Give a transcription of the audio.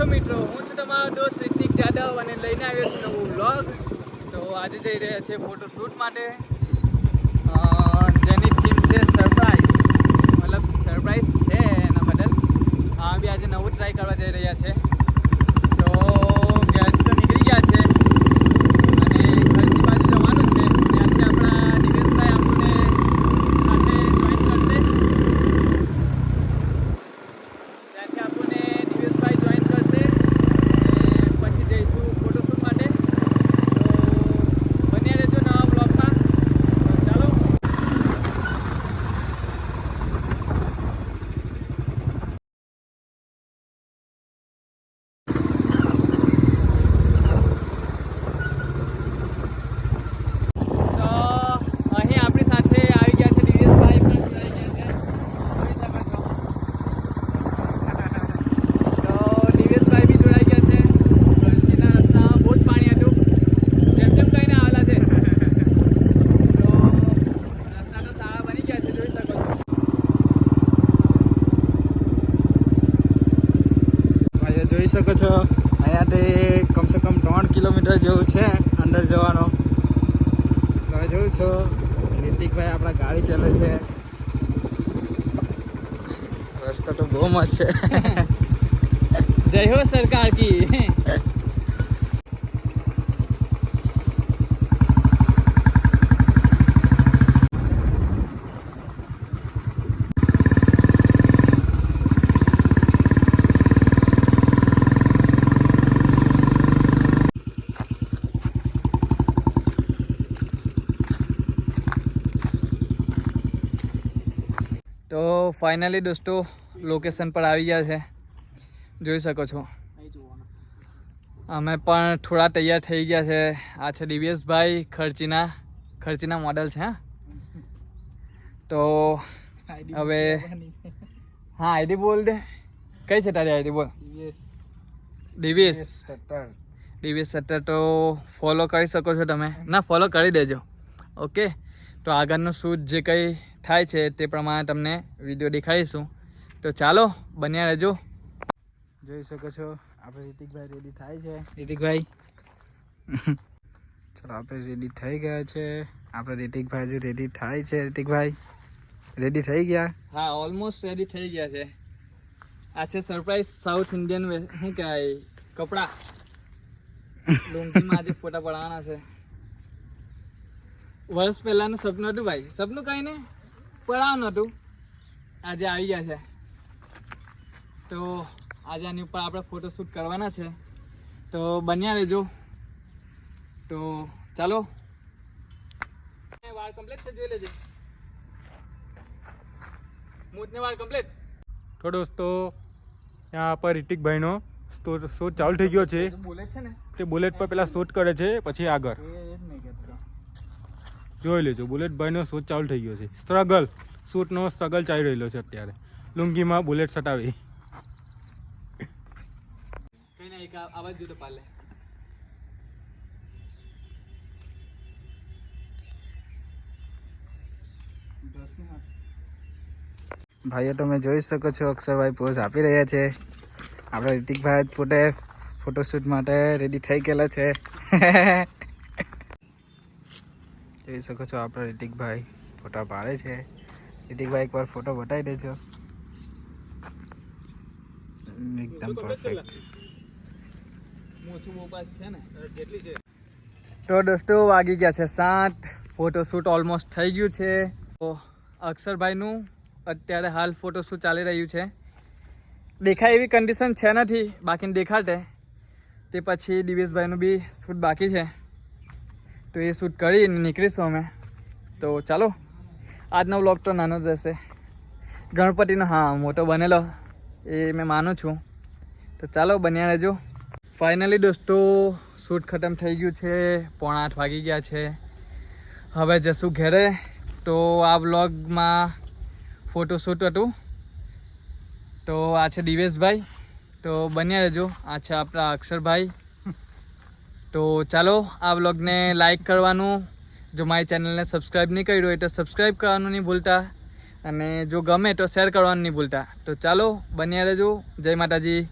છો મિત્રો? હું છું તમારો દોસ્ત રિતિક જાદવ અને લઈને આવ્યો છું નવું વ્લોગ. તો આજે જઈ રહ્યા છે ફોટોશૂટ માટે, જેની થીમ છે સરપ્રાઈઝ. મતલબ સરપ્રાઈઝ છે એના બદલ હા બી આજે નવું ટ્રાય કરવા જઈ રહ્યા છે. તો ઘેર તો નીકળી ગયા છે અને ખર્ચી બાજુ જવાનું છે. ત્યાંથી આપણા દિવેશભાઈ આપણને સાથે જોઈન કરશે. ત્યાંથી આપણને દિવેશભાઈ જોઈન કરશે અને પછી જઈશું ફોટોશૂટ માટે. તો બન્યા રહેજો નવા બ્લોગમાં. તો ચાલો. જોઈ શકો છો અહીંયાથી કમસે કમ 3 કિલોમીટર જેવું છે અંદર જવાનો. તમે જોયું છો રિતિકભાઈ આપણા ગાડી ચાલે છે. રસ્તો તો બહુ મસ્ત છે. જય હો સરકાર કી. તો ફાઇનલી દોસ્તો લોકેશન પર આવી ગયા છે, જોઈ શકો છો. અમે પણ થોડા તૈયાર થઈ ગયા છે. આ છે દિવ્યેશભાઈ ખર્ચીના મોડલ છે. તો હવે હા આઈડી બોલ દે. કઈ છે તારી આઈડી બોલ? દિવ્યેશ 17. તો ફોલો કરી શકો છો તમે. ના ફોલો કરી દેજો. ઓકે, તો આગળનું શૂટ જે કંઈ થાય છે તે પ્રમાણે તમને વિડીયો દેખાડીશું. તો ચાલો બન્યા રહેજો. જોઈ શકો છો આપણે રિતિકભાઈ રેડી થાય છે. રિતિકભાઈ ચલો આપણે રેડી થઈ ગયા છે. આપણે રિતિકભાઈ હજુ રેડી થાય છે. રિતિકભાઈ રેડી થઈ ગયા? હા ઓલમોસ્ટ રેડી થઈ ગયા છે. આ છે સરપ્રાઈઝ સાઉથ ઇન્ડિયન શું કહેવાય કપડાં. લુંગીમાં આજે ફોટા પડાવવાના છે. વર્ષ પહેલાનું સપનું હતું ભાઈ. સપનું કઈ ને પડાવવાનું હતું, આજે આવી ગયા છે. તો આજે આની ઉપર આપણે ફોટોશૂટ કરવાના છે. તો બન્યા રહેજો. તો ચાલો. વાળ કમ્પ્લીટ છે, જોઈ લેજે. મૂછને વાળ કમ્પ્લીટ. તો દોસ્તો यहाँ पर રિતિકભાઈનો શૂટ ચાલુ થઈ ગયો છે. બુલેટ છે ને તે બુલેટ પર પેલા શૂટ કરે છે, પછી આગળ જોઈ લેજો. બુલેટભાઈનો શૂટ ચાલુ થઈ ગયો છે. શૂટનો સ્ટ્રગલ ચાલી રહેલો છે અત્યારે. લુંગીમાં બુલેટ સટાવી. કઈ ના એક આવાજ જો તો પાલે. ભાઈઓ તમે જોઈ શકો છો અક્ષરભાઈ પોઝ આપી રહ્યા છે. આપણે રિતિકભાઈ પોતે ફોટોશૂટ માટે રેડી થઈ ગયેલા છે. જોઈ શકો છો આપણે રિતિકભાઈ ફોટા પાડે છે. રિતિકભાઈ એકવાર ફોટો બતાવી દેજો. એકદમ પરફેક્ટ. તો દોસ્તો વાગી ગયા છે 7. ફોટોશૂટ ઓલમોસ્ટ થઈ ગયું છે. તો અક્ષરભાઈનું અત્યારે હાલ ફોટોશૂટ ચાલી રહ્યું છે. દેખાય એવી કન્ડિશન છે નથી, બાકીને દેખાડે. તે પછી દિવેશભાઈનું બી શૂટ બાકી છે. તો એ શૂટ કરીને નીકળીશું અમે. તો ચાલો. આજનો વ્લોગ તો નાનો જ રહેશે. ગણપતિનો હા મોટો બનેલો એ મેં માનું છું. તો ચાલો બન્યા રહેજો. ફાઇનલી દોસ્તો શૂટ ખતમ થઈ ગયું છે. 7:45 વાગી ગયા છે. હવે જશું ઘરે. તો આ વ્લોગમાં ફોટોશૂટ હતું. તો આ છે દિવેશભાઈ. તો બન્યા રહેજો. આ છે આપણા અક્ષરભાઈ. તો ચાલો આ વ્લોગને લાઈક કરવાનું, જો મારી ચેનલને સબસ્ક્રાઈબ નહીં કર્યું હોય તો સબસ્ક્રાઈબ કરવાનું નહીં ભૂલતા, અને જો ગમે તો શેર કરવાનું નહીં ભૂલતા. તો ચાલો બન્યા રહેજો. જય માતાજી.